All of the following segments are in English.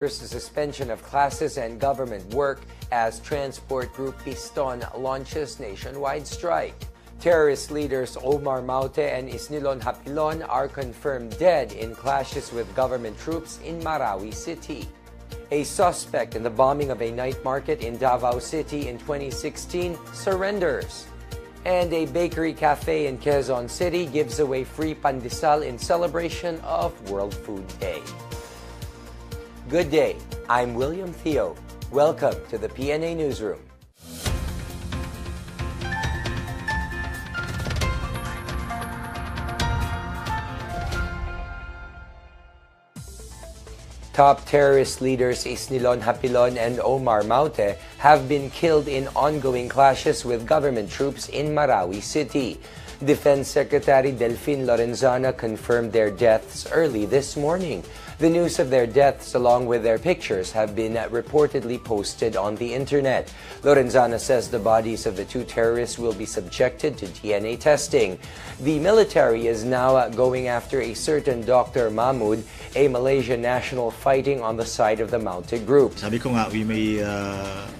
The suspension of classes and government work as transport group Piston launches nationwide strike. Terrorist leaders Omar Maute and Isnilon Hapilon are confirmed dead in clashes with government troops in Marawi City. A suspect in the bombing of a night market in Davao City in 2016 surrenders. And a bakery cafe in Quezon City gives away free pandesal in celebration of World Food Day. Good day, I'm William Theo. Welcome to the PNA Newsroom. Top terrorist leaders Isnilon Hapilon and Omar Maute have been killed in ongoing clashes with government troops in Marawi City. Defense Secretary Delfin Lorenzana confirmed their deaths early this morning. The news of their deaths, along with their pictures, have been reportedly posted on the internet. Lorenzana says the bodies of the two terrorists will be subjected to DNA testing. The military is now going after a certain Dr. Mahmoud, a Malaysian national fighting on the side of the Maute group. Sabi ko nga, we may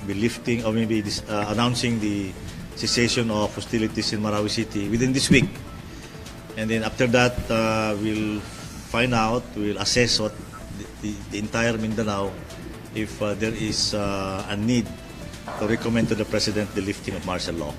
be lifting or maybe announcing the cessation of hostilities in Marawi City within this week. And then after that, we'll find out, we'll assess what the entire Mindanao if there is a need to recommend to the President the lifting of martial law.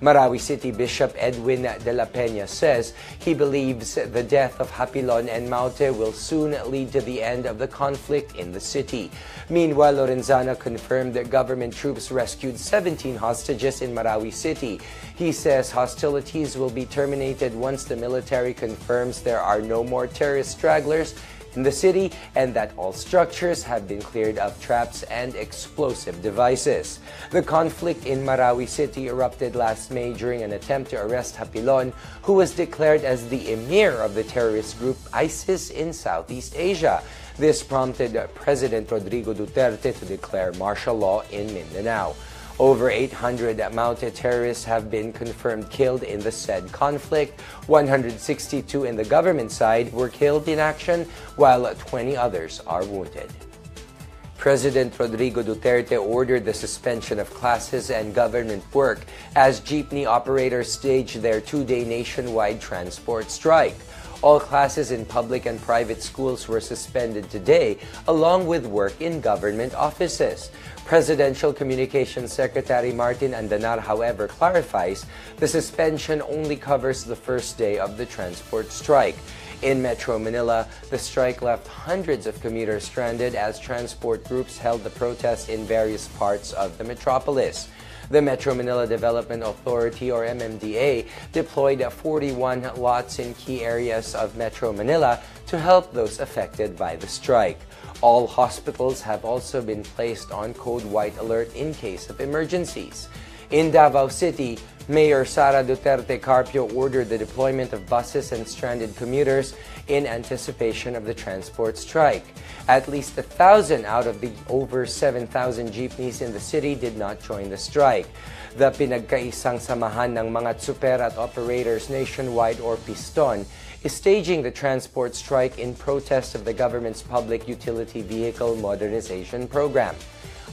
Marawi City Bishop Edwin de la Peña says he believes the death of Hapilon and Maute will soon lead to the end of the conflict in the city. Meanwhile, Lorenzana confirmed that government troops rescued 17 hostages in Marawi City. He says hostilities will be terminated once the military confirms there are no more terrorist stragglers in the city and that all structures have been cleared of traps and explosive devices. The conflict in Marawi City erupted last May during an attempt to arrest Hapilon, who was declared as the emir of the terrorist group ISIS in Southeast Asia. This prompted President Rodrigo Duterte to declare martial law in Mindanao. Over 800 Maute terrorists have been confirmed killed in the said conflict. 162 in the government side were killed in action, while 20 others are wounded. President Rodrigo Duterte ordered the suspension of classes and government work as jeepney operators staged their two-day nationwide transport strike. All classes in public and private schools were suspended today, along with work in government offices. Presidential Communications Secretary Martin Andanar, however, clarifies the suspension only covers the first day of the transport strike. In Metro Manila, the strike left hundreds of commuters stranded as transport groups held the protest in various parts of the metropolis. The Metro Manila Development Authority, or MMDA, deployed 41 lots in key areas of Metro Manila to help those affected by the strike. All hospitals have also been placed on Code White alert in case of emergencies. In Davao City, Mayor Sara Duterte Carpio ordered the deployment of buses and stranded commuters in anticipation of the transport strike. At least 1,000 out of the over 7,000 jeepneys in the city did not join the strike. The pinagkaisang samahan ng mga tsuper at operators nationwide, or Piston, is staging the transport strike in protest of the government's public utility vehicle modernization program.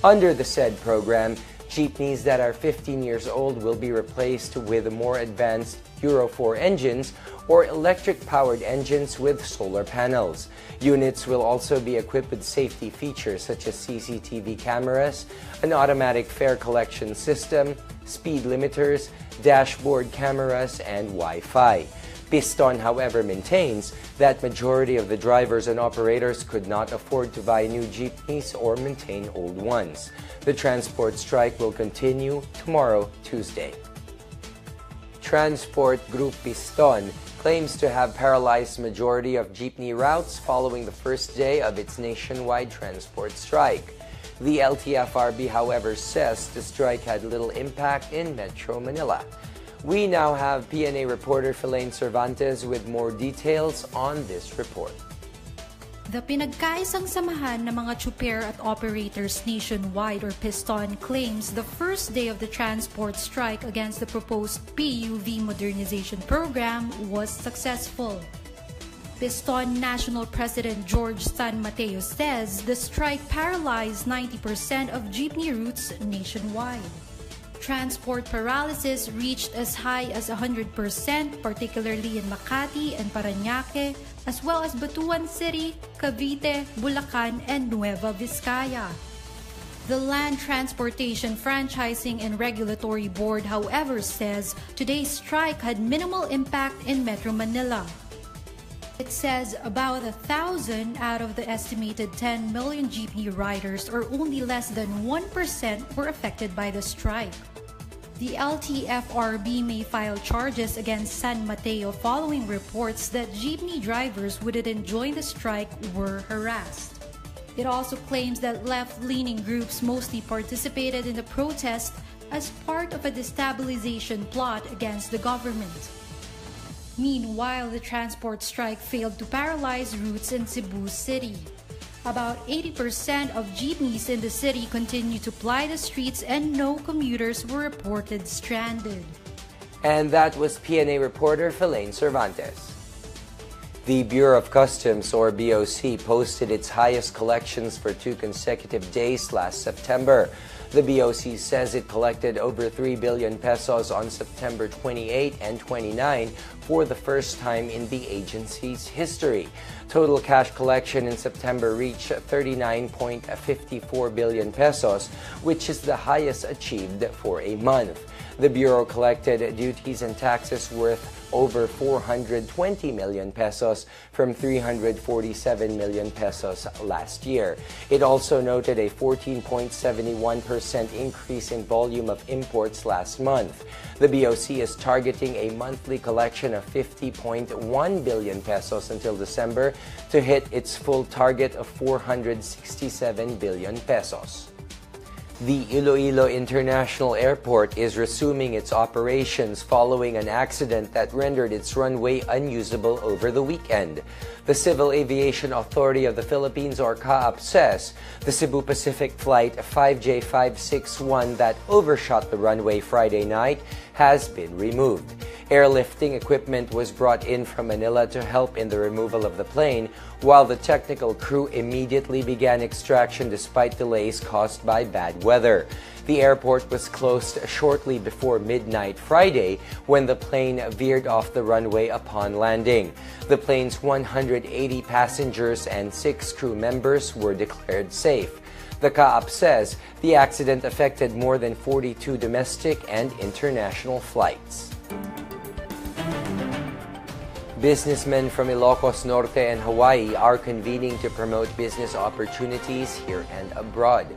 Under the said program, jeepneys that are 15 years old will be replaced with more advanced Euro 4 engines or electric-powered engines with solar panels. Units will also be equipped with safety features such as CCTV cameras, an automatic fare collection system, speed limiters, dashboard cameras, and Wi-Fi. Piston, however, maintains that majority of the drivers and operators could not afford to buy new jeepneys or maintain old ones. The transport strike will continue tomorrow, Tuesday. Transport Group Piston claims to have paralyzed majority of jeepney routes following the first day of its nationwide transport strike. The LTFRB, however, says the strike had little impact in Metro Manila. We now have PNA reporter Philaine Cervantes with more details on this report. The pinagkaisang samahan ng mga tsuper at operators nationwide, or Piston, claims the first day of the transport strike against the proposed PUV modernization program was successful. Piston National President George San Mateo says the strike paralyzed 90% of jeepney routes nationwide. Transport paralysis reached as high as 100%, particularly in Makati and Parañaque, as well as Batuan City, Cavite, Bulacan, and Nueva Vizcaya. The Land Transportation Franchising and Regulatory Board, however, says today's strike had minimal impact in Metro Manila. It says about 1,000 out of the estimated 10 million jeepney riders, or only less than 1%, were affected by the strike. The LTFRB may file charges against San Mateo following reports that jeepney drivers who didn't join the strike were harassed. It also claims that left-leaning groups mostly participated in the protest as part of a destabilization plot against the government. Meanwhile, the transport strike failed to paralyze routes in Cebu City. About 80% of jeepneys in the city continue to ply the streets and no commuters were reported stranded. And that was PNA reporter Philane Cervantes. The Bureau of Customs, or BOC, posted its highest collections for 2 consecutive days last September. The BOC says it collected over 3 billion pesos on September 28 and 29 for the first time in the agency's history. Total cash collection in September reached 39.54 billion pesos, which is the highest achieved for a month. The Bureau collected duties and taxes worth over 420 million pesos from 347 million pesos last year. It also noted a 14.71% increase in volume of imports last month. The BOC is targeting a monthly collection of 50.1 billion pesos until December to hit its full target of 467 billion pesos. The Iloilo International Airport is resuming its operations following an accident that rendered its runway unusable over the weekend. The Civil Aviation Authority of the Philippines, or CAAP, says the Cebu Pacific Flight 5J561 that overshot the runway Friday night has been removed. Airlifting equipment was brought in from Manila to help in the removal of the plane, while the technical crew immediately began extraction despite delays caused by bad weather. The airport was closed shortly before midnight Friday when the plane veered off the runway upon landing. The plane's 180 passengers and 6 crew members were declared safe. The CAAP says the accident affected more than 42 domestic and international flights. Businessmen from Ilocos Norte and Hawaii are convening to promote business opportunities here and abroad.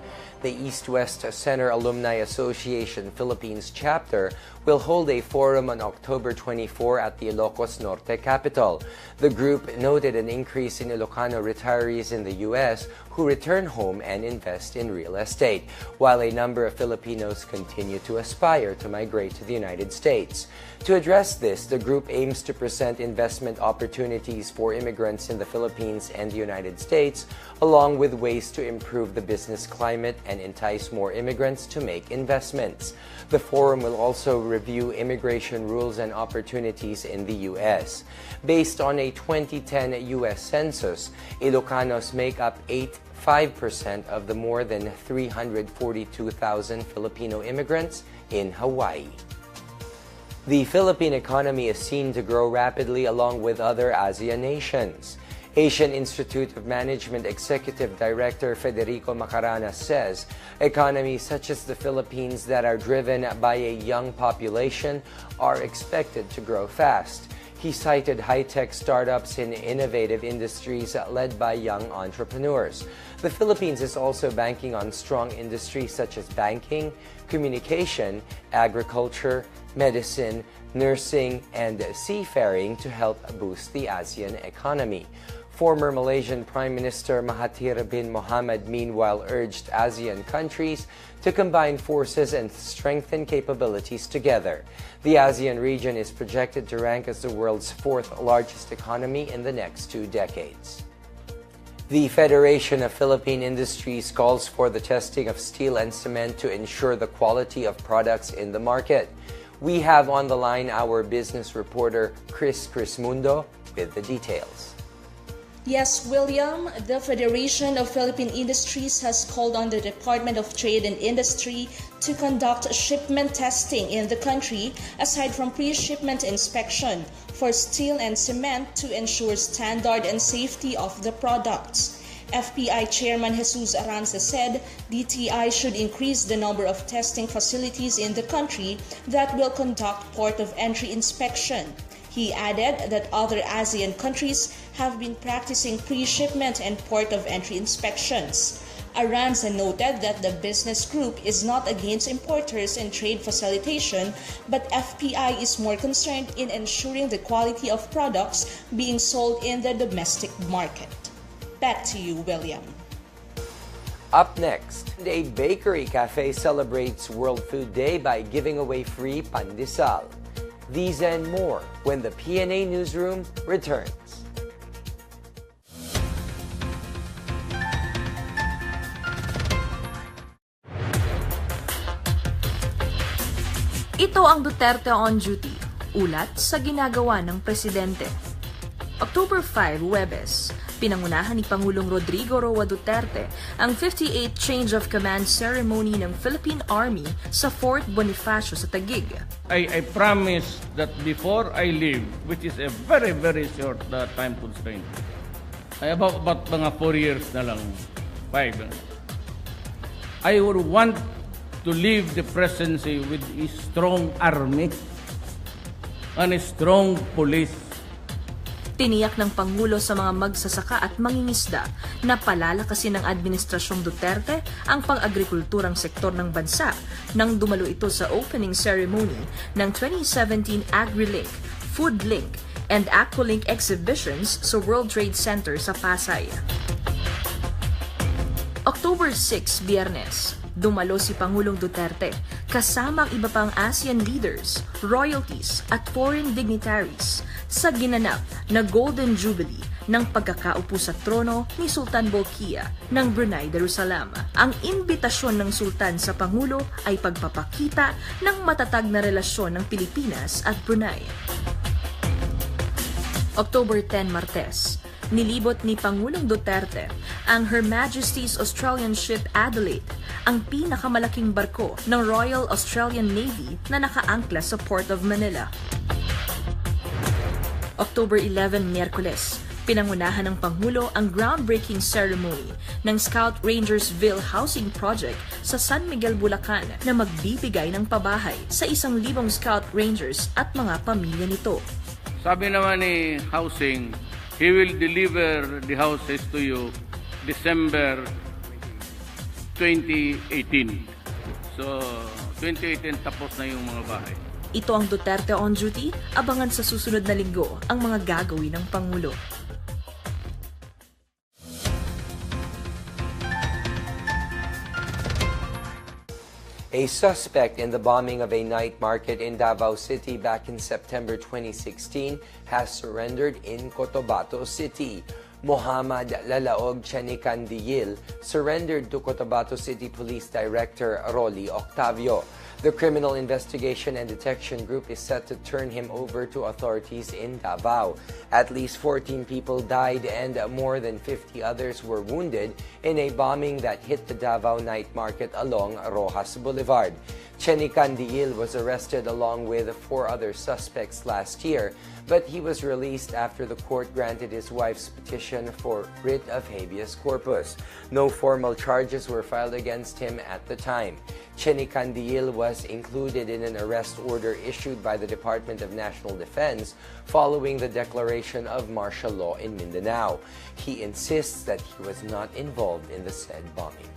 The East-West Center Alumni Association Philippines chapter will hold a forum on October 24 at the Ilocos Norte capital. The group noted an increase in Ilocano retirees in the U.S. who return home and invest in real estate, while a number of Filipinos continue to aspire to migrate to the United States. To address this, the group aims to present investment opportunities for immigrants in the Philippines and the United States, along with ways to improve the business climate and entice more immigrants to make investments. The forum will also review immigration rules and opportunities in the U.S. Based on a 2010 U.S. Census, Ilocanos make up 5% of the more than 342,000 Filipino immigrants in Hawaii. The Philippine economy is seen to grow rapidly along with other ASEAN nations. Asian Institute of Management Executive Director Federico Macarana says economies such as the Philippines that are driven by a young population are expected to grow fast. He cited high-tech startups in innovative industries led by young entrepreneurs. The Philippines is also banking on strong industries such as banking, communication, agriculture, medicine, nursing, and seafaring to help boost the ASEAN economy. Former Malaysian Prime Minister Mahathir bin Mohamad meanwhile urged ASEAN countries to combine forces and strengthen capabilities together. The ASEAN region is projected to rank as the world's 4th largest economy in the next 2 decades. The Federation of Philippine Industries calls for the testing of steel and cement to ensure the quality of products in the market. We have on the line our business reporter Chris Mundo with the details. Yes, William, the Federation of Philippine Industries has called on the Department of Trade and Industry to conduct shipment testing in the country aside from pre-shipment inspection for steel and cement to ensure standard and safety of the products. FPI Chairman Jesus Aranza said DTI should increase the number of testing facilities in the country that will conduct port of entry inspection. He added that other ASEAN countries have been practicing pre-shipment and port of entry inspections. Aranza noted that the business group is not against importers and trade facilitation, but FPI is more concerned in ensuring the quality of products being sold in the domestic market. Back to you, William. Up next, a bakery cafe celebrates World Food Day by giving away free pandesal. These and more when the PNA Newsroom returns. Ito ang Duterte on duty, ulat sa ginagawa ng presidente. October 5, Huwebes, pinangunahan ni Pangulong Rodrigo Roa Duterte ang 58th Change of Command Ceremony ng Philippine Army sa Fort Bonifacio sa Taguig. I promise that before I leave, which is a very, very short time constraint, about mga 4 years na lang, 5, I would want to leave the presidency with a strong army and a strong police. Tiniyak ng Pangulo sa mga magsasaka at mangingisda na palalakasin ng Administrasyong Duterte ang pang-agrikulturang sektor ng bansa nang dumalo ito sa opening ceremony ng 2017 AgriLink, FoodLink, and AquaLink exhibitions sa World Trade Center sa Pasay. October 6, Biyernes, dumalo si Pangulong Duterte kasama ang iba pang ASEAN leaders, royalties at foreign dignitaries sa ginanap na Golden Jubilee ng pagkakaupo sa trono ni Sultan Bolkiah ng Brunei Darussalam. Ang imbitasyon ng Sultan sa Pangulo ay pagpapakita ng matatag na relasyon ng Pilipinas at Brunei. October 10, Martes, nilibot ni Pangulong Duterte ang Her Majesty's Australian Ship Adelaide, ang pinakamalaking barko ng Royal Australian Navy na nakaangkla sa Port of Manila. October 11, Miyerkules, pinangunahan ng Pangulo ang groundbreaking ceremony ng Scout Rangersville Housing Project sa San Miguel, Bulacan na magbibigay ng pabahay sa 1,000 Scout Rangers at mga pamilya nito. Sabi naman ni Housing, he will deliver the houses to you December 2018. So, 2018 tapos na yung mga bahay. Ito ang Duterte on duty, abangan sa susunod na linggo ang mga gagawin ng Pangulo. A suspect in the bombing of a night market in Davao City back in September 2016 has surrendered in Cotabato City. Muhammad Lalaog Chanicandiyil surrendered to Cotabato City Police Director Rolly Octavio. The Criminal Investigation and Detection Group is set to turn him over to authorities in Davao. At least 14 people died and more than 50 others were wounded in a bombing that hit the Davao night market along Rojas Boulevard. Chanicandiyil was arrested along with 4 other suspects last year, but he was released after the court granted his wife's petition for writ of habeas corpus. No formal charges were filed against him at the time. Chanicandiyil was included in an arrest order issued by the Department of National Defense following the declaration of martial law in Mindanao. He insists that he was not involved in the said bombing.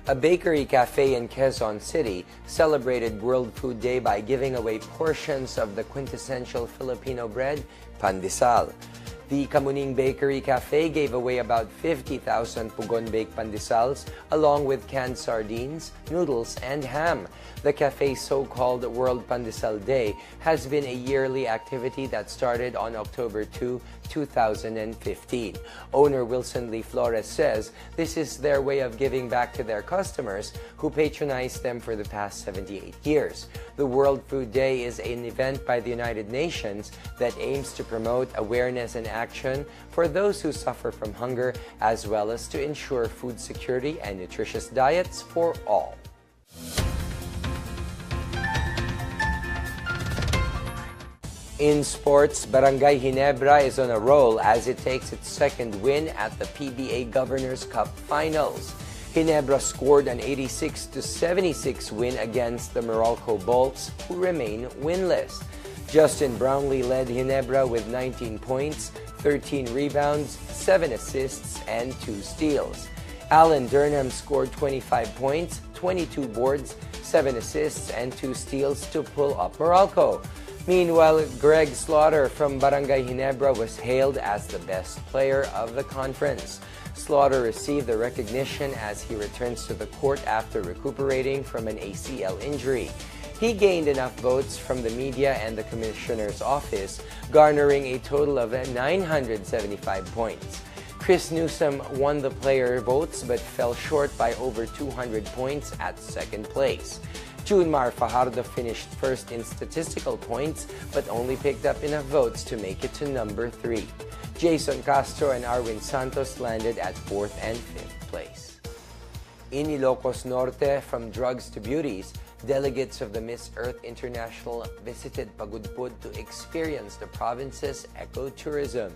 A bakery cafe in Quezon City celebrated World Food Day by giving away portions of the quintessential Filipino bread, pandesal. The Kamuning Bakery Cafe gave away about 50,000 pugon-baked pandesals along with canned sardines, noodles, and ham. The cafe's so-called World Pandesal Day has been a yearly activity that started on October 2 2015. Owner Wilson Lee Flores says this is their way of giving back to their customers who patronized them for the past 78 years. The World Food Day is an event by the United Nations that aims to promote awareness and action for those who suffer from hunger, as well as to ensure food security and nutritious diets for all. In sports, Barangay Ginebra is on a roll as it takes its second win at the PBA Governors Cup Finals. Ginebra scored an 86-76 win against the Meralco Bolts, who remain winless. Justin Brownlee led Ginebra with 19 points, 13 rebounds, 7 assists, and 2 steals. Alan Durham scored 25 points, 22 boards, 7 assists, and 2 steals to pull up Meralco. Meanwhile, Greg Slaughter from Barangay Ginebra was hailed as the best player of the conference. Slaughter received the recognition as he returns to the court after recuperating from an ACL injury. He gained enough votes from the media and the commissioner's office, garnering a total of 975 points. Chris Newsom won the player votes but fell short by over 200 points at second place. Junmar Fajardo finished first in statistical points but only picked up enough votes to make it to number 3. Jason Castro and Arwin Santos landed at 4th and 5th place. In Ilocos Norte, from drugs to beauties, delegates of the Miss Earth International visited Pagudpud to experience the province's ecotourism.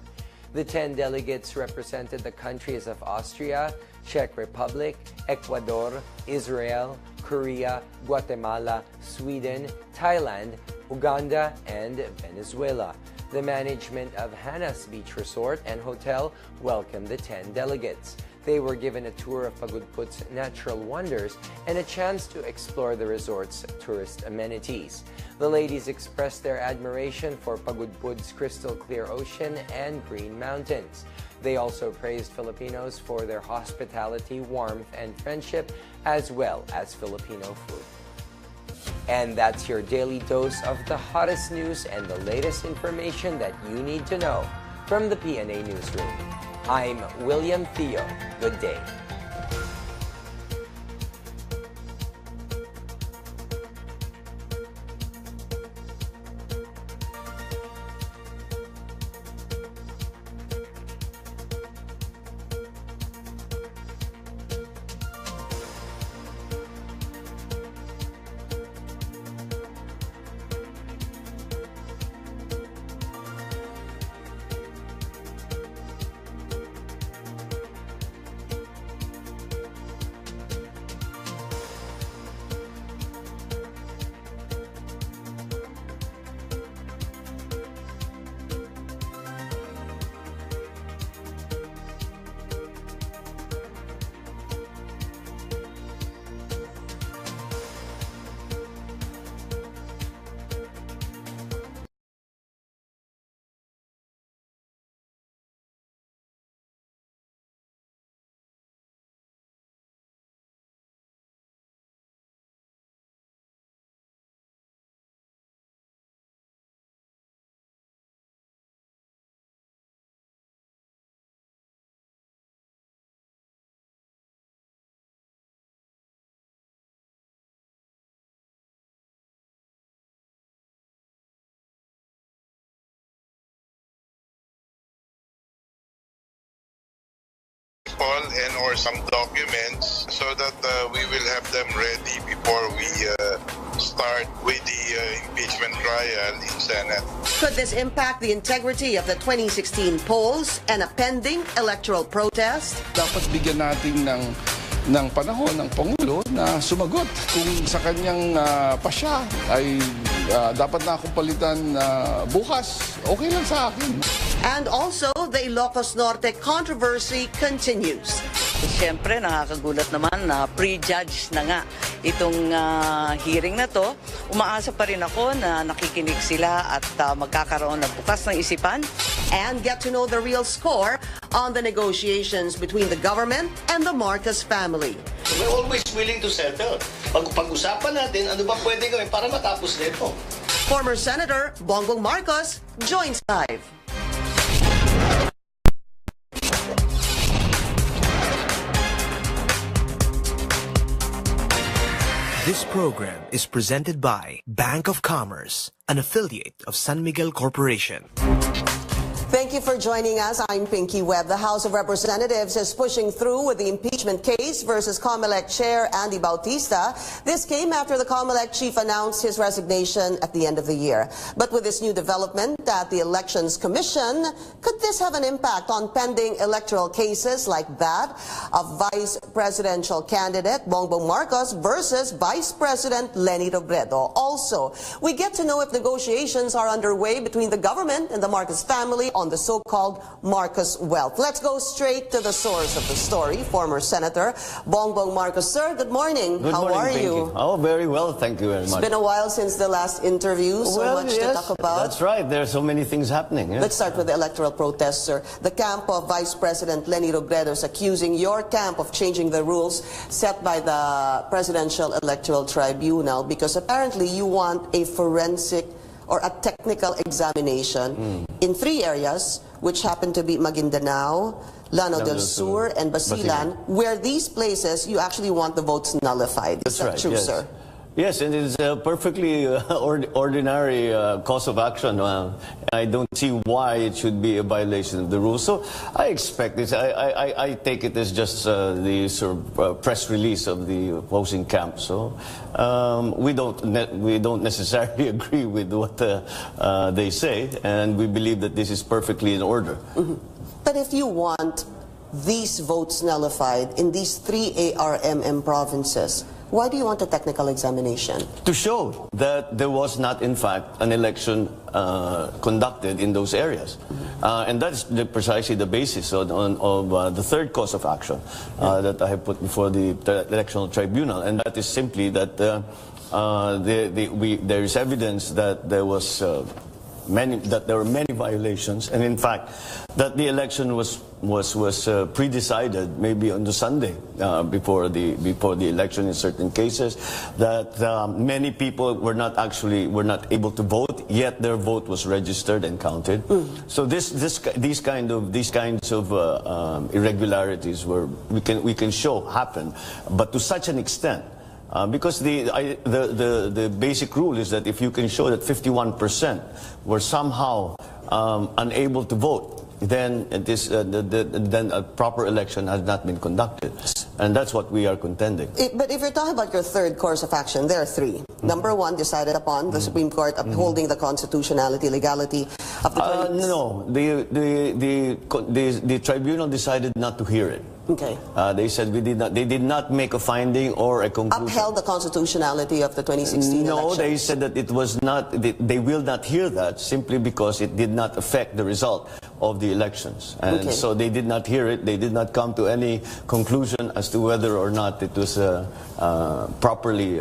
The 10 delegates represented the countries of Austria, Czech Republic, Ecuador, Israel, Korea, Guatemala, Sweden, Thailand, Uganda, and Venezuela. The management of Hana's Beach Resort and Hotel welcomed the 10 delegates. They were given a tour of Pagudpud's natural wonders and a chance to explore the resort's tourist amenities. The ladies expressed their admiration for Pagudpud's crystal clear ocean and green mountains. They also praised Filipinos for their hospitality, warmth, and friendship, as well as Filipino food. And that's your daily dose of the hottest news and the latest information that you need to know from the PNA Newsroom. I'm William Theo. Good day. And or some documents so that we will have them ready before we start with the impeachment trial in Senate. Could this impact the integrity of the 2016 polls and a pending electoral protest? Dapat bigyan natin ng panahon ng Pangulo na sumagot kung sa kanyang pasya ay dapat na akong palitan bukas. Okay lang sa akin. And also, the Ilocos Norte controversy continues. Siyempre, nakakagulat naman na pre-judge na nga itong hearing na to. Umaasa pa rin ako na nakikinig sila at magkakaroon ng bukas ng isipan. And get to know the real score on the negotiations between the government and the Marcos family. We're always willing to settle. Pag-usapan natin, ano ba pwede gawin para matapos nito? Former Senator Bongbong Marcos joins live. This program is presented by Bank of Commerce, an affiliate of San Miguel Corporation. Thank you for joining us. I'm Pinky Webb. The House of Representatives is pushing through with the impeachment case versus COMELEC Chair Andy Bautista. This came after the COMELEC chief announced his resignation at the end of the year. But with this new development at the Elections Commission, could this have an impact on pending electoral cases like that of Vice Presidential candidate Bongbong Marcos versus Vice President Leni Robredo? Also, we get to know if negotiations are underway between the government and the Marcos family on the so-called Marcos wealth. Let's go straight to the source of the story, former Senator Bongbong Marcos. Sir, good morning. How are you? Oh, very well, thank you very much. It's been a while since the last interview, so much to talk about. That's right, there are so many things happening. Yeah. Let's start with the electoral protest, sir. The camp of Vice President Leni Robredo is accusing your camp of changing the rules set by the Presidential Electoral Tribunal because apparently you want a forensic or a technical examination in 3 areas, which happen to be Maguindanao, Lanao del Sur, and Basilan, where these places you actually want the votes nullified. Is that true, sir? Yes, and it's a perfectly ordinary cause of action. I don't see why it should be a violation of the rules. So I expect this. I take it as just the sort of press release of the opposing camp. So we don't necessarily agree with what they say, and we believe that this is perfectly in order. But if you want these votes nullified in these 3 ARMM provinces, why do you want a technical examination? To show that there was not, in fact, an election conducted in those areas. And that's precisely the basis of the third cause of action that I have put before the Electoral Tribunal. And that is simply that there is evidence that there was there were many violations, and in fact that the election was pre-decided maybe on the Sunday before the election in certain cases, that many people were not able to vote, yet their vote was registered and counted. So these kinds of irregularities we can show happen, but to such an extent. Because the basic rule is that if you can show that 51% were somehow unable to vote, then then a proper election has not been conducted, and that's what we are contending. But if you're talking about your third course of action, there are 3. Number 1, decided upon the Supreme Court upholding the constitutionality, legality of the. No, the tribunal decided not to hear it. Okay. They said they did not make a finding or a conclusion. Upheld the constitutionality of the 2016 No, elections. they said that it was not. They will not hear that simply because it did not affect the result of the elections, and so they did not hear it. They did not come to any conclusion as to whether or not it was properly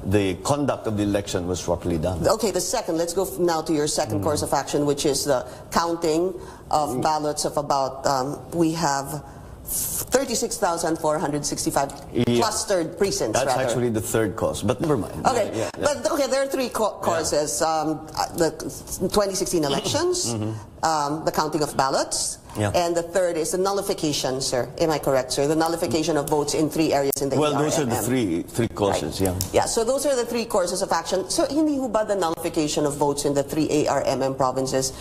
the conduct of the election was properly done. Okay, the second, let's go now to your second course of action, which is the counting of ballots of about, we have 36,465 clustered precincts. That's actually the third cause, but never mind. Okay, but there are 3 causes: the 2016 elections, the counting of ballots, and the third is the nullification, sir. Am I correct, sir? The nullification of votes in 3 areas in the Well, those are the three causes, right. Yeah, so those are the 3 courses of action. So hindi ho ba the nullification of votes in the 3 ARMM provinces,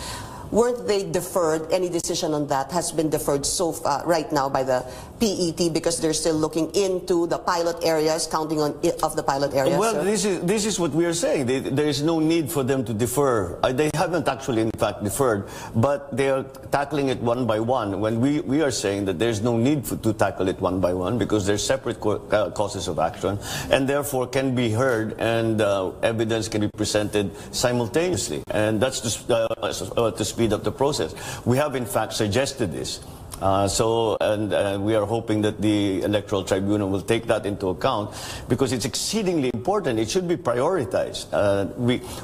weren't they deferred? Any decision on that has been deferred so far, right now by the PET, because they're still looking into the pilot areas, counting of the pilot areas? Well, this is what we are saying. There is no need for them to defer. They haven't actually, in fact, deferred, but they are tackling it one by one. When we are saying that there's no need to tackle it one by one because they're separate causes of action, and therefore can be heard and evidence can be presented simultaneously, and that's to speed up the process. We have in fact suggested this. We are hoping that the Electoral Tribunal will take that into account because it's exceedingly important. It should be prioritized.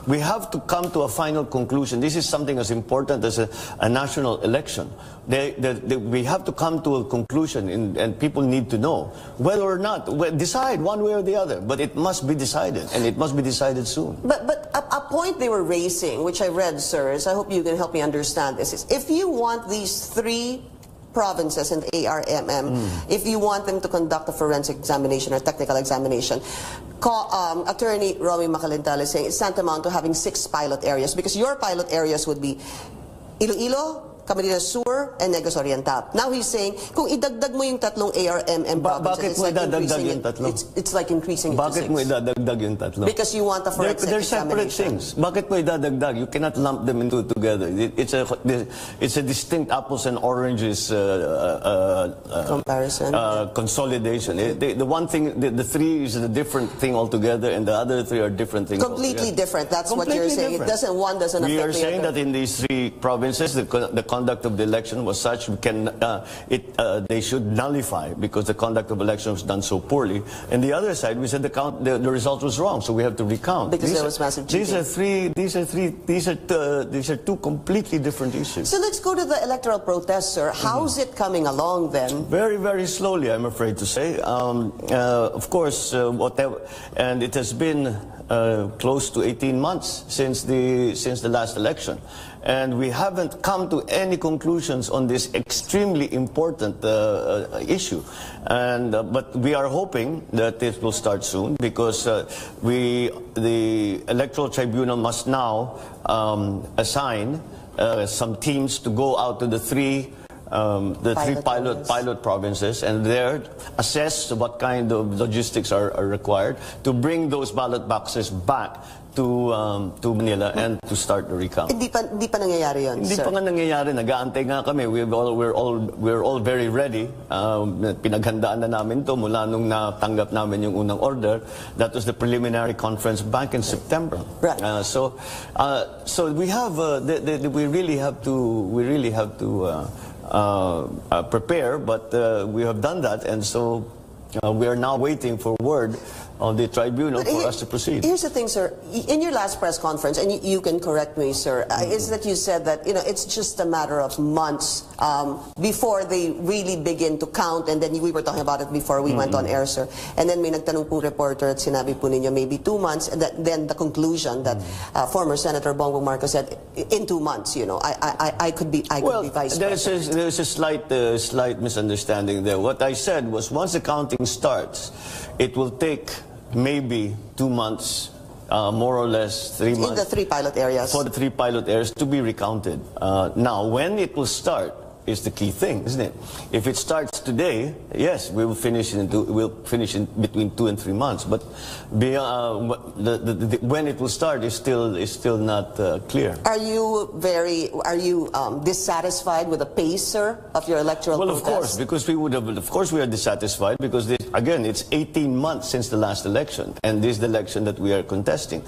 We have to come to a final conclusion. This is something as important as a national election. We have to come to a conclusion, and people need to know whether or not, decide one way or the other. But it must be decided, and it must be decided soon. But a point they were raising, which I read, sirs, I hope you can help me understand this, is if you want these 3 provinces and ARMM, if you want them to conduct a forensic examination or technical examination, Attorney Romy Macalintala is saying it's tantamount to having 6 pilot areas, because your pilot areas would be Iloilo, Camarines Sur, and Negros Oriental. Now he's saying, kung idagdag mo yung tatlong ARMM provinces, it's like increasing it to 6. Bakit mo idadagdag yung tatlo? Because you want a forensic They're separate things. Bakit mo idadagdag? You cannot lump them into together. It's a distinct apples and oranges comparison, consolidation. The one thing, the 3 is a different thing altogether, and the other 3 are different things. Completely different. That's completely what you're saying. Different. One doesn't affect the other. We are saying that in these 3 provinces, the conduct of the election was such they should nullify, because the conduct of election was done so poorly. And the other side, we said the result was wrong, so we have to recount. Because there was massive cheating. These are 2 completely different issues. So let's go to the electoral protest, sir. How's it coming along then? Very, very slowly, I'm afraid to say. Of course, and it has been close to 18 months since the last election, and we haven't come to any conclusions on this extremely important issue. And but we are hoping that it will start soon, because the Electoral Tribunal must now assign some teams to go out to the 3 pilot provinces, and there assess what kind of logistics are required to bring those ballot boxes back to Manila and to start the recount. Hindi pa nangyayari yun, Hindi sir. pa nga nangyayari. Nag-aantay nga kami. We're all very ready. Pinaghandaan na namin to mula nung natanggap namin yung unang order. That was the preliminary conference back in September. Right. So we have we really have to prepare, but we have done that, and so we are now waiting for word on the tribunal for us to proceed. Here's the thing, sir. In your last press conference, and you can correct me, sir, is that you said that it's just a matter of months before they really begin to count, and then we were talking about it before we went on air, sir. And then may nagtanong po reporter at sinabi po ninyo maybe 2 months, and then the conclusion that former Senator Bongbong Marcos said in 2 months. I could be vice president. There's a slight misunderstanding there. What I said was, once the counting starts, it will take maybe 2 months, more or less 3 months. In the 3 pilot areas. For the 3 pilot areas to be recounted. Now, when it will start is the key thing, isn't it? If it starts today, yes, we'll finish in between 2 and 3 months. But when it will start is still not clear. Are you dissatisfied with the pace, sir, of your electoral protest? Well, of course, because we are dissatisfied, because again, it's 18 months since the last election, and this is the election that we are contesting.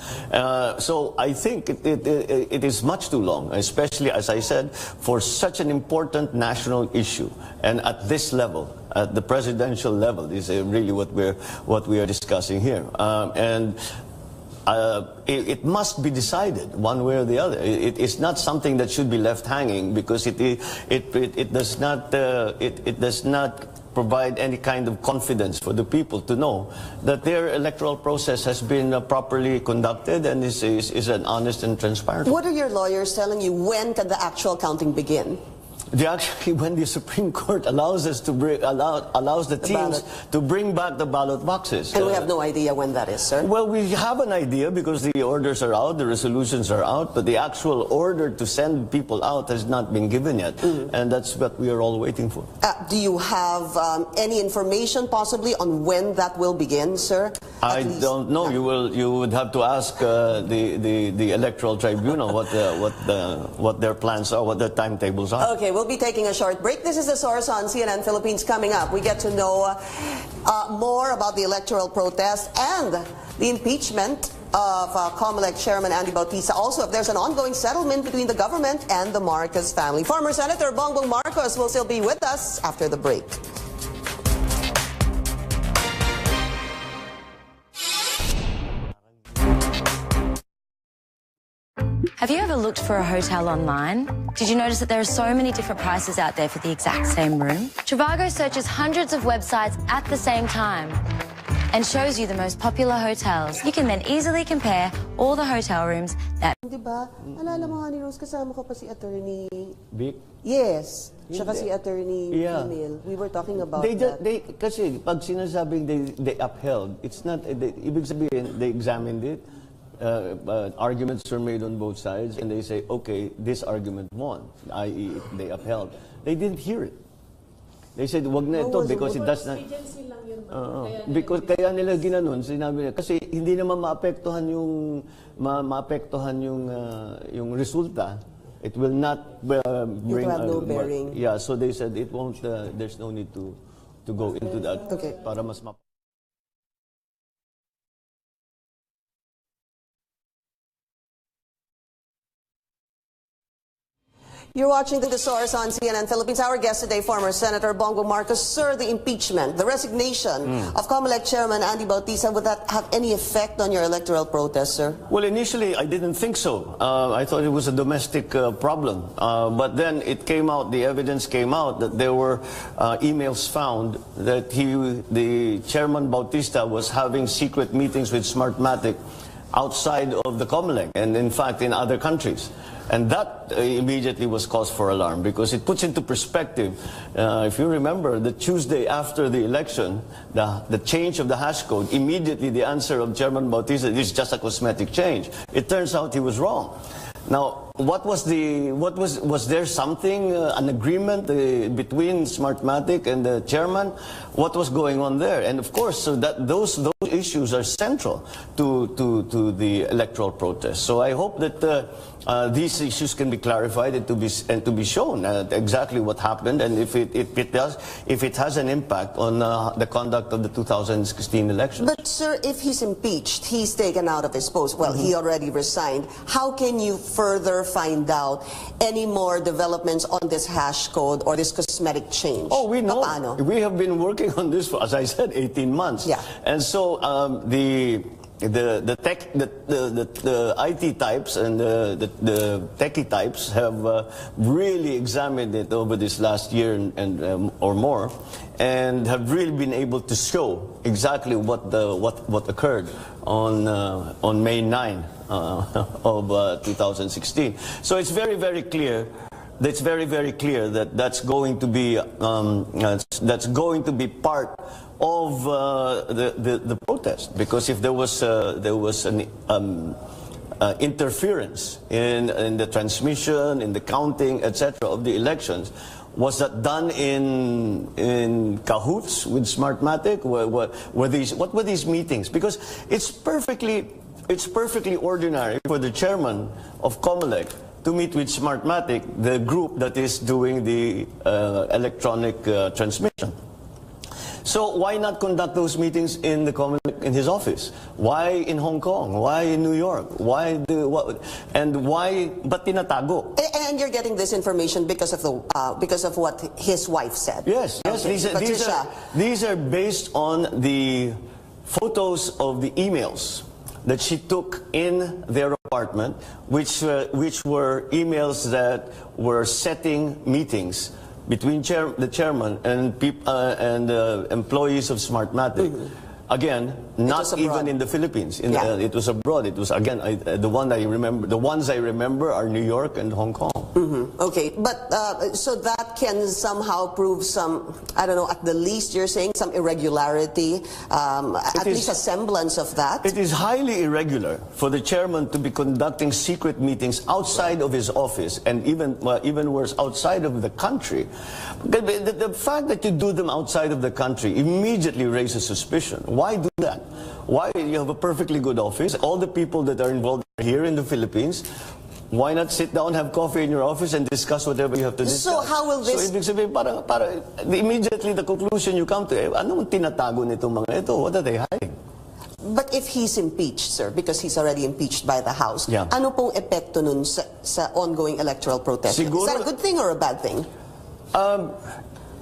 So I think it is much too long, especially, as I said, for such an important national issue, and at this level, at the presidential level, is really what we are discussing here, and it must be decided one way or the other. It's not something that should be left hanging, because it does not provide any kind of confidence for the people to know that their electoral process has been properly conducted and is an honest and transparent. What are your lawyers telling you? When can the actual counting begin? Actually, when the Supreme Court allows us to allows the teams to bring back the ballot boxes. And we have no idea when that is, sir? Well, we have an idea, because the orders are out, the resolutions are out, but the actual order to send people out has not been given yet. And that's what we are all waiting for. Do you have any information possibly on when that will begin, sir? I don't know. You would have to ask the Electoral Tribunal what their plans are, what their timetables are. Okay, we'll be taking a short break. This is the source on CNN Philippines. Coming up, we get to know more about the electoral protest and the impeachment of COMELEC Chairman Andy Bautista. Also, if there's an ongoing settlement between the government and the Marcos family. Former Senator Bongbong Marcos will still be with us after the break. Have you ever looked for a hotel online? Did you notice that there are so many different prices out there for the exact same room? Trivago searches hundreds of websites at the same time and shows you the most popular hotels. You can then easily compare all the hotel rooms that di ba? Alala mo nga ni Rose, kasama ko pa si Attorney Vic? Yes. Tsaka si Attorney Emil. We were talking about that. Kasi pag sinasabing they upheld, it's not, ibig sabihin, they examined it, arguments were made on both sides, and they say, okay, this argument won, i.e. they upheld. They didn't hear it. They said, wag na ito because it does not... Because kaya nila ginanon, sinabi nila, kasi hindi naman maapektuhan yung resulta. It will not bring... It will have no bearing. Yeah, so they said it won't, there's no need to go into that. Okay. Para mas You're watching the Oras on CNN Philippines. Our guest today, former Senator Bongo Marcos. Sir, the impeachment, the resignation of COMELEC Chairman Andy Bautista, would that have any effect on your electoral protest, sir? Well, initially, I didn't think so. I thought it was a domestic problem. But then it came out, the evidence came out that there were emails found that the Chairman Bautista was having secret meetings with Smartmatic outside of the COMELEC and, in fact, in other countries. And that immediately was cause for alarm because it puts into perspective, if you remember, the Tuesday after the election, the change of the hash code, immediately the answer of Chairman Bautista is just a cosmetic change. It turns out he was wrong. Now, was there something, an agreement between Smartmatic and the chairman? What was going on there? And of course, so that those issues are central to the electoral protest. So I hope that these issues can be clarified and to be shown exactly what happened, and if it has an impact on the conduct of the 2016 election. But sir, if he's impeached, he's taken out of his post. Well, he already resigned. How can you further find out any more developments on this hash code or this cosmetic change? Oh, we know. Paano? We have been working on this for, as I said, 18 months. Yeah. And so the IT types and the techie types have really examined it over this last year and or more, and have really been able to show exactly what occurred on May 9 of 2016. So it's very, very clear. It's very, very clear that that's going to be part of the protest, because if there was an interference in the transmission, in the counting, etc. of the elections, was that done in cahoots with Smartmatic? What were these meetings? Because it's perfectly ordinary for the chairman of COMELEC to meet with Smartmatic, the group that is doing the electronic transmission. So why not conduct those meetings in his office? Why in Hong Kong? Why in New York? But tinatago? And you're getting this information because of what his wife said. Yes, yes. Okay. These are based on the photos of the emails that she took in their apartment, which were emails that were setting meetings between the chairman and employees of Smartmatic. Again, not even in the Philippines. It was abroad. It was, again, the ones I remember are New York and Hong Kong. Okay, but so that can somehow prove some, I don't know, at the least you're saying some irregularity, at least a semblance of that. It is highly irregular for the chairman to be conducting secret meetings outside of his office, and even worse, outside of the country. The fact that you do them outside of the country immediately raises suspicion. Why do that? Why? You have a perfectly good office. All the people that are involved are here in the Philippines. Why not sit down, have coffee in your office, and discuss whatever you have to discuss? So how will this... So ibig sabihin, immediately the conclusion you come to, anong tinatago nitong mga ito? What are they hiding? But if he's impeached, sir, because he's already impeached by the House, ano pong epekto nun sa ongoing electoral protest? Siguro, is that a good thing or a bad thing?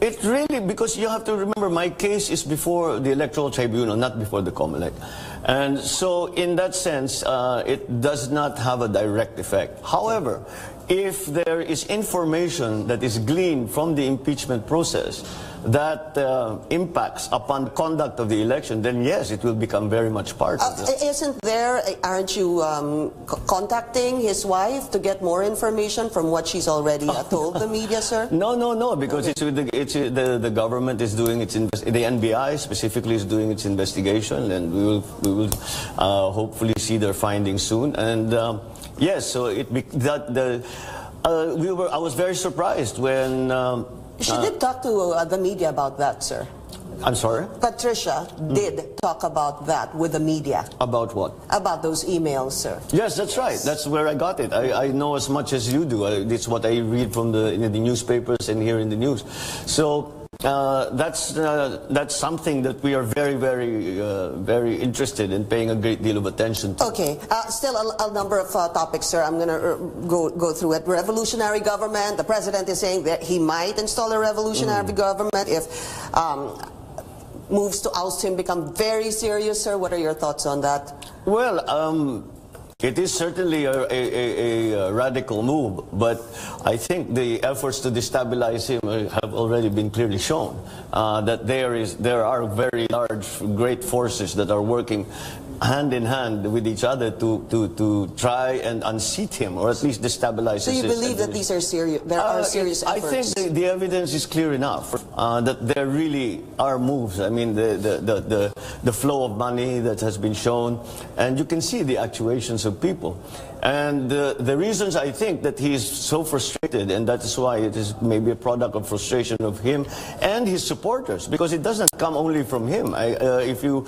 It really, because you have to remember, my case is before the Electoral Tribunal, not before the COMELEC. And so, in that sense, it does not have a direct effect. However, if there is information that is gleaned from the impeachment process that impacts upon the conduct of the election, then yes, it will become very much part of it. Aren't you contacting his wife to get more information from what she's already told the media, sir? No, because the government is doing its the NBI specifically is doing its investigation, and we will hopefully see their findings soon. And yes, so I was very surprised when she did talk to the media about that, sir. I'm sorry? Patricia did talk about that with the media. About what? About those emails, sir. Yes, that's right. That's where I got it. I know as much as you do. It's what I read from the newspapers and hear in the news. So that's something that we are very, very interested in paying a great deal of attention to. Okay. Still a number of topics, sir. I'm going to go through it. Revolutionary government. The president is saying that he might install a revolutionary government if moves to oust him become very serious, sir. What are your thoughts on that? Well, it is certainly a radical move, but I think the efforts to destabilize him have already been clearly shown. That there are very large, great forces that are working hand in hand with each other to try and unseat him, or at least destabilize his So you believe that these are serious? There are serious efforts. I think the evidence is clear enough that there really are moves. I mean, the flow of money that has been shown, and you can see the actuations of people. And the reasons I think that he is so frustrated, and that is why it is maybe a product of frustration of him and his supporters, because it doesn't come only from him. If you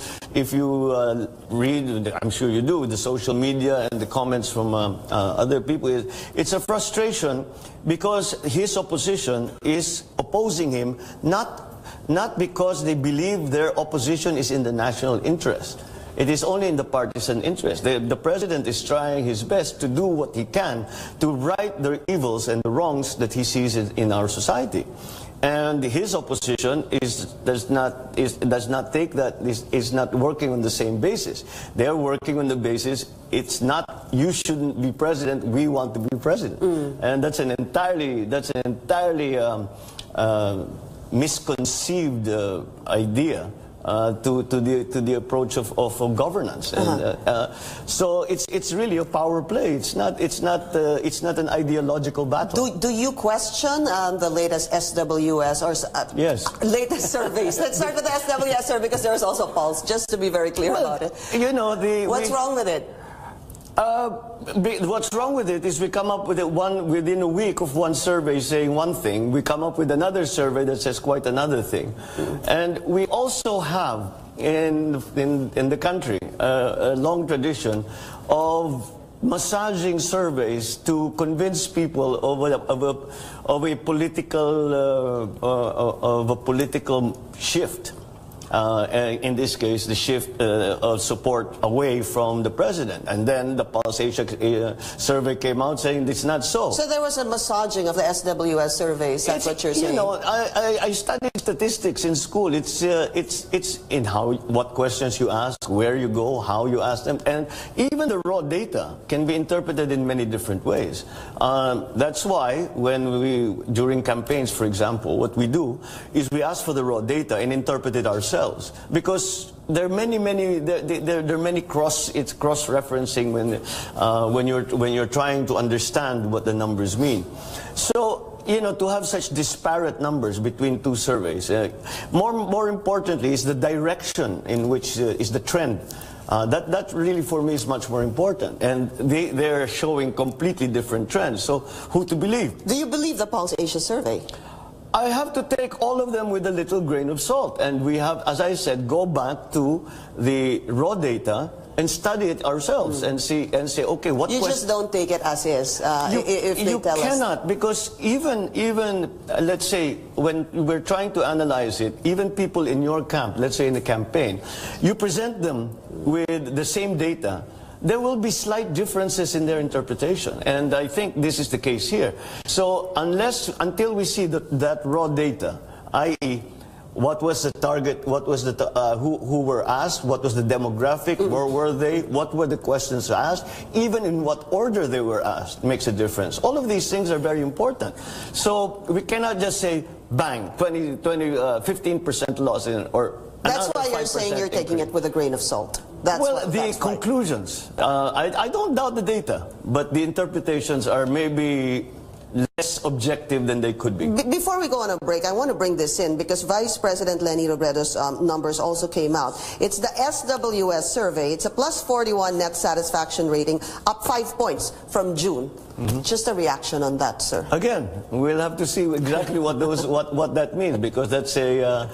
read, I'm sure you do, the social media and the comments from other people, it's a frustration because his opposition is opposing him not because they believe their opposition is in the national interest. It is only in the partisan interest. The president is trying his best to do what he can to right the evils and the wrongs that he sees in our society. And his opposition does not take that, is not working on the same basis. They are working on the basis, it's not, you shouldn't be president, we want to be president. And that's an entirely misconceived idea to the approach of governance, and so it's really a power play. It's not an ideological battle. Do you question the latest SWS or yes, latest surveys? Let's start with the SWS survey because there's also a pulse. Just to be very clear about it. You know, what's wrong with it? What's wrong with it is we come up with it within a week of one survey saying one thing, we come up with another survey that says quite another thing. And we also have in the country a long tradition of massaging surveys to convince people of a political shift. In this case, the shift of support away from the president. And then the Pulse Asia survey came out saying it's not so. So there was a massaging of the SWS surveys, that's what you're saying? You know, I studied statistics in school. It's in what questions you ask, where you go, how you ask them. And even the raw data can be interpreted in many different ways. That's why during campaigns, for example, what we do is we ask for the raw data and interpret it ourselves. Because there are many cross-referencing when you're trying to understand what the numbers mean. So, you know, to have such disparate numbers between two surveys, more importantly is the direction in which is the trend. That really for me is much more important, and they're showing completely different trends. So who to believe? Do you believe the Pulse Asia survey? I have to take all of them with a little grain of salt, and we have, as I said, go back to the raw data and study it ourselves and see, okay, what you just don't take it as is. If they tell us. You cannot, because even let's say when we're trying to analyze it, even people in your camp, let's say in the campaign, you present them with the same data. There will be slight differences in their interpretation, and I think this is the case here. So until we see that raw data, i.e., what was the target, what was the who were asked, what was the demographic, where were they, what were the questions asked, even in what order they were asked makes a difference. All of these things are very important. So we cannot just say bang, 15% loss or that's why you're saying you're taking it with a grain of salt. That's the conclusions. I don't doubt the data, but the interpretations are maybe less objective than they could be. Before we go on a break, I want to bring this in because Vice President Leni Robredo's numbers also came out. It's the SWS survey. It's a plus 41 net satisfaction rating, up 5 points from June. Just a reaction on that, sir. Again, we'll have to see exactly what that means, because that's a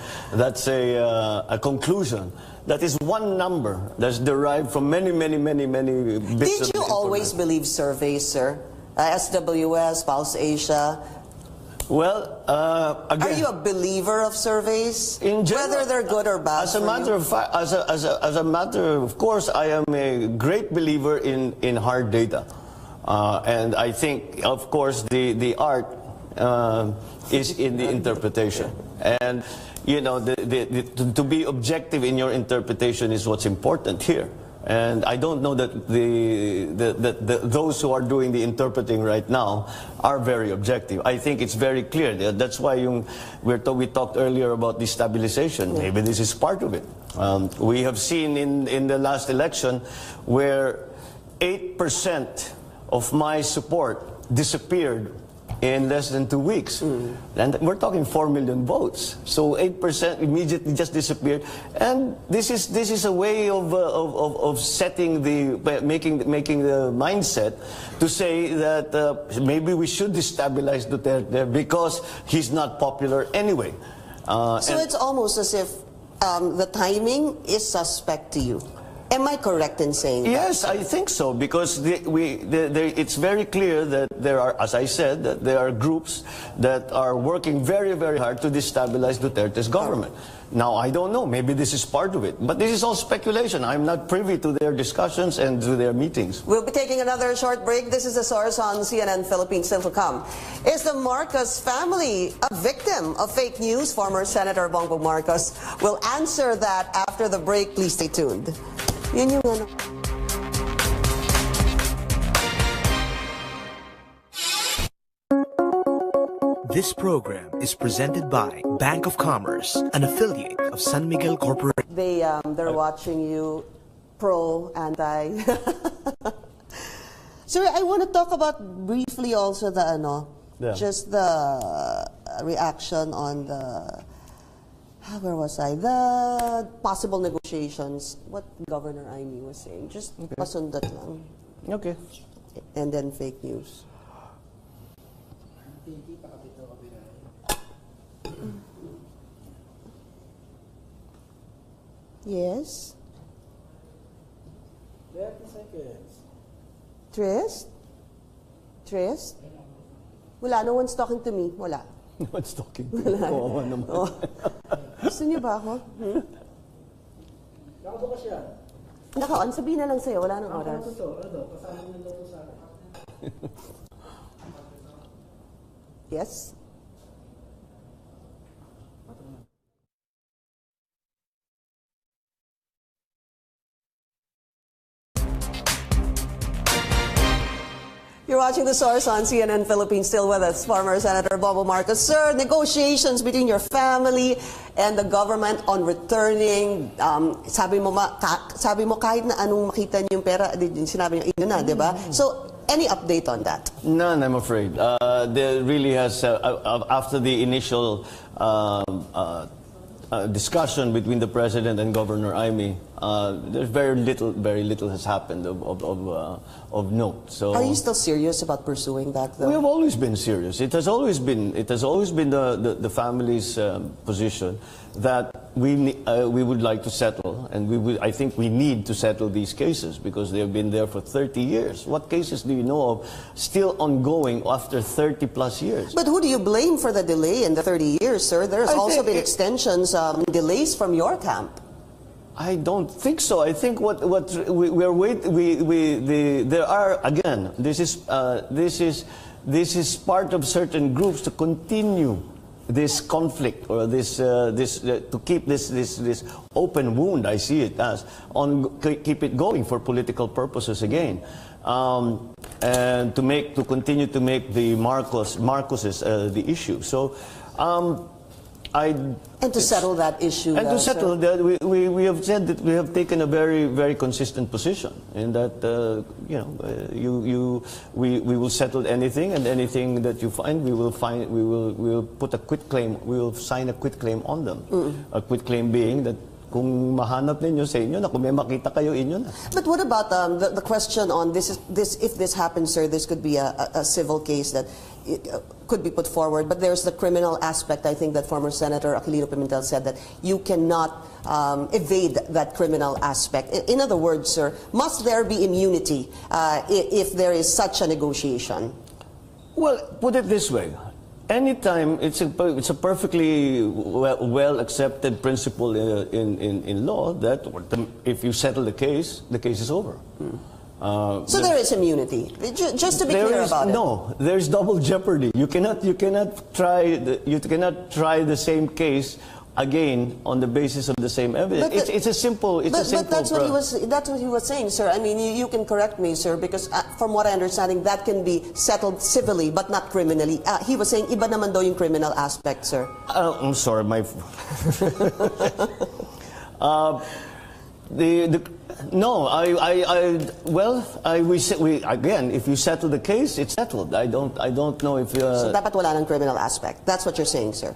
conclusion. That is one number that's derived from many bits. Did you always believe surveys, sir? SWS, Pulse Asia. Well, again, are you a believer of surveys? In general, whether they're good or bad? As a matter of fact, as a matter of course, I am a great believer in hard data. And I think, of course, the art is in the interpretation. And, you know, to be objective in your interpretation is what's important here. And I don't know that those who are doing the interpreting right now are very objective. I think it's very clear. That's why we talked earlier about destabilization. Maybe this is part of it. We have seen in the last election where 8% of my support disappeared in less than 2 weeks. And we're talking 4 million votes. So 8% immediately just disappeared. And this is a way of setting making the mindset to say that maybe we should destabilize Duterte because he's not popular anyway. So it's almost as if the timing is suspect to you. Am I correct in saying that? Yes, I think so, because it's very clear that there are, as I said, that there are groups that are working very hard to destabilize Duterte's government. Now, I don't know, maybe this is part of it, but this is all speculation. I'm not privy to their discussions and to their meetings. We'll be taking another short break. This is a source on CNN Philippines. Still to come. Is the Marcos family a victim of fake news? Former Senator Bongbong Marcos will answer that after the break. Please stay tuned. Yun yung ano. This program is presented by Bank of Commerce, an affiliate of San Miguel Corporation. They're watching you, pro, anti. Sir, I want to talk about briefly also the just the reaction on the where was I? The possible negotiations. What Governor Aimee was saying. Just pasundat lang. Okay. And then fake news. Yes? 30 seconds. Trist? Trist? Wala, no one's talking to me. Wala. No one's talking to Wala. me. Oo naman. Oh. Gusto niyo ba ako? Nakabukas yan. Naka-on. Sabihin na lang sa'yo. Wala nang oras. Kasama niyo daw sa akin. Yes? You're watching The Source on CNN Philippines. Still with us, former Senator Bongbong Marcos. Sir, negotiations between your family and the government on returning, sabi mo kahit na anong makita niyo yung pera, sinabi niyo, ino na, di ba? So, any update on that? None, I'm afraid. There really has, after the initial discussion between the President and Governor Aimee, there's very little has happened of note. So, are you still serious about pursuing that, though? We have always been serious. It has always been the family's position that we would like to settle, and I think we need to settle these cases because they have been there for 30 years. What cases do you know of still ongoing after 30 plus years? But who do you blame for the delay in the 30 years, sir? There's also been extensions, delays from your camp. I don't think so. I think there are, again, this is part of certain groups to continue this conflict, or to keep this open wound, I see it as, keep it going for political purposes again, and to continue to make the Marcoses the issue. So And to settle that issue. And to settle that, we have said that we have taken a very, very consistent position in that, we will settle anything, and anything that you find, we will put a quit claim, we will sign a quit claim on them. A quit claim being that kung mahanap ninyo sa inyo na, kung may makita kayo, inyo na. But what about the question on this? If this happens, sir, this could be a civil case that could be put forward. But there's the criminal aspect. I think that former Senator Aquilino Pimentel said that you cannot evade that criminal aspect. In other words, sir, must there be immunity if there is such a negotiation? Well, put it this way. Anytime, it's a perfectly well accepted principle in law that if you settle the case is over. So there is immunity. Just to be clear about it. No, there's double jeopardy. You cannot try the same case again on the basis of the same evidence. It's a simple. But that's what he was saying, sir. I mean, you can correct me, sir, because from what I understanding, that can be settled civilly, but not criminally. He was saying, iba naman daw yung criminal aspect, sir. I'm sorry, my. Again, if you settle the case, it's settled. I don't know if. So dapat wala ng criminal aspect. That's what you're saying, sir.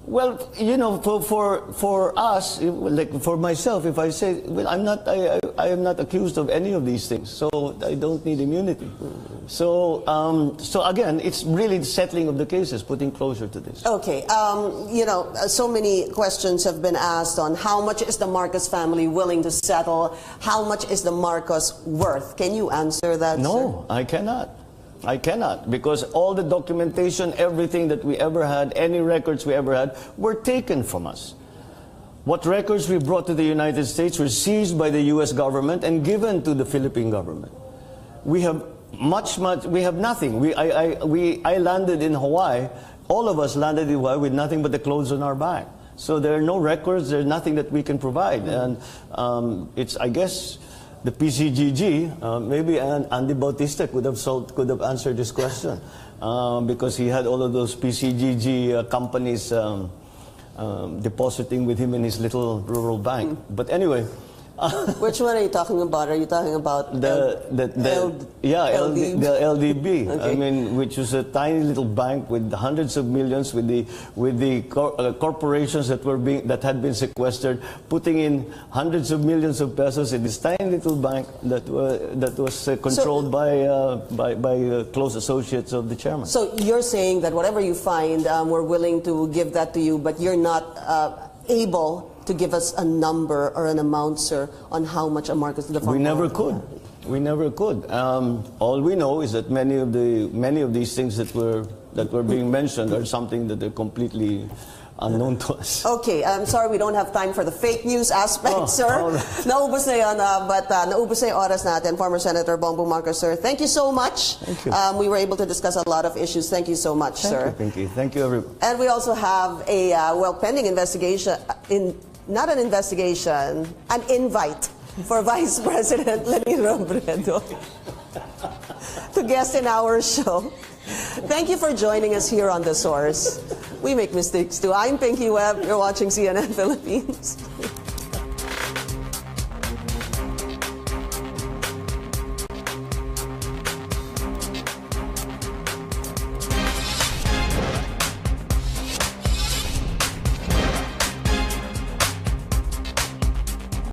Well, for us, like for myself, if I say, well, I am not accused of any of these things, so I don't need immunity. So again, it's really the settling of the cases, putting closure to this. Okay, so many questions have been asked on how much is the Marcos family willing to settle, how much is the Marcos worth? Can you answer that, No, sir? I cannot. I cannot, because all the documentation, everything that we ever had, any records we ever had, were taken from us. What records we brought to the United States were seized by the U.S. government and given to the Philippine government. We have we have nothing. I landed in Hawaii, all of us landed in Hawaii with nothing but the clothes on our back. So there are no records, there's nothing that we can provide. And it's, I guess, the PCGG, maybe Andy Bautista could have answered this question because he had all of those PCGG companies depositing with him in his little rural bank. But anyway. Which one are you talking about? Are you talking about the LDB? Okay. I mean, which was a tiny little bank with hundreds of millions, with the corporations that had been sequestered, putting in hundreds of millions of pesos in this tiny little bank that was controlled by close associates of the chairman. So you're saying that whatever you find, we're willing to give that to you, but you're not able to give us a number or an amount, sir, on how much a Marcos the farmer. We never could. We never could. All we know is that many of these things that were being mentioned are something that are completely unknown to us. Okay, I'm sorry we don't have time for the fake news aspect, sir. Naubos na yun, but naubos na yung oras natin. Former Senator Bongbong Marcos, sir. Thank you so much. Thank you. We were able to discuss a lot of issues. Thank you so much, sir. Thank you, Pinky. Thank you, everyone. And we also have a pending investigation, not an investigation, an invite for Vice President Lenny Robredo to guest in our show. Thank you for joining us here on The Source. We make mistakes too. I'm Pinky Webb. You're watching CNN Philippines.